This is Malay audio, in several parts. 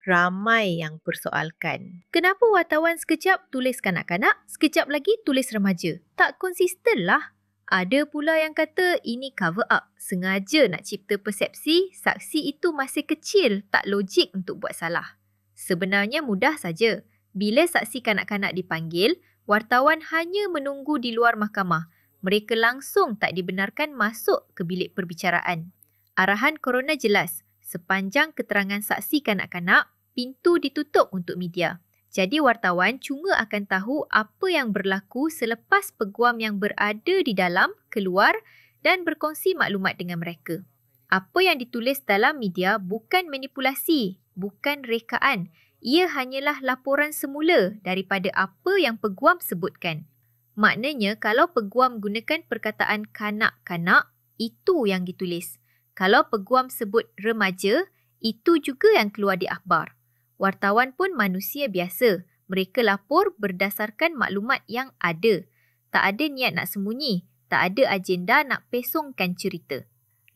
Ramai yang persoalkan. Kenapa wartawan sekejap tulis kanak-kanak, sekejap lagi tulis remaja? Tak konsisten lah. Ada pula yang kata ini cover up, sengaja nak cipta persepsi saksi itu masih kecil, tak logik untuk buat salah. Sebenarnya mudah saja. Bila saksi kanak-kanak dipanggil, wartawan hanya menunggu di luar mahkamah. Mereka langsung tak dibenarkan masuk ke bilik perbicaraan. Arahan Coroner jelas. Sepanjang keterangan saksi kanak-kanak, pintu ditutup untuk media. Jadi wartawan cuma akan tahu apa yang berlaku selepas peguam yang berada di dalam keluar dan berkongsi maklumat dengan mereka. Apa yang ditulis dalam media bukan manipulasi, bukan rekaan. Ia hanyalah laporan semula daripada apa yang peguam sebutkan. Maknanya kalau peguam gunakan perkataan kanak-kanak, itu yang ditulis. Kalau peguam sebut remaja, itu juga yang keluar di akhbar. Wartawan pun manusia biasa. Mereka lapor berdasarkan maklumat yang ada. Tak ada niat nak sembunyi. Tak ada agenda nak pesongkan cerita.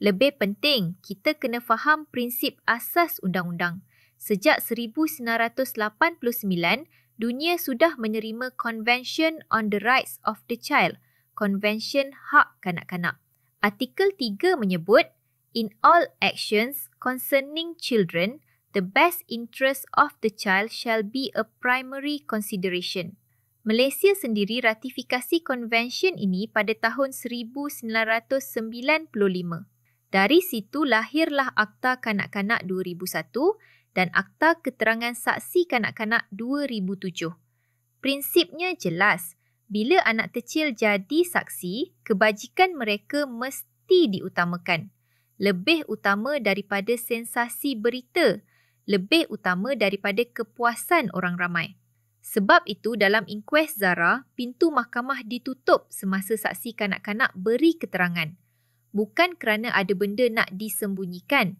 Lebih penting, kita kena faham prinsip asas undang-undang. Sejak 1989, dunia sudah menerima Convention on the Rights of the Child, Convention Hak Kanak-Kanak. Artikel 3 menyebut, in all actions concerning children, the best interest of the child shall be a primary consideration. Malaysia sendiri ratifikasi konvensyen ini pada tahun 1995. Dari situ lahirlah Akta Kanak-Kanak 2001 dan Akta Keterangan Saksi Kanak-Kanak 2007. Prinsipnya jelas, bila anak kecil jadi saksi, kebajikan mereka mesti diutamakan. Lebih utama daripada sensasi berita, lebih utama daripada kepuasan orang ramai. Sebab itu dalam inkuest Zara, pintu mahkamah ditutup semasa saksi kanak-kanak beri keterangan. Bukan kerana ada benda nak disembunyikan,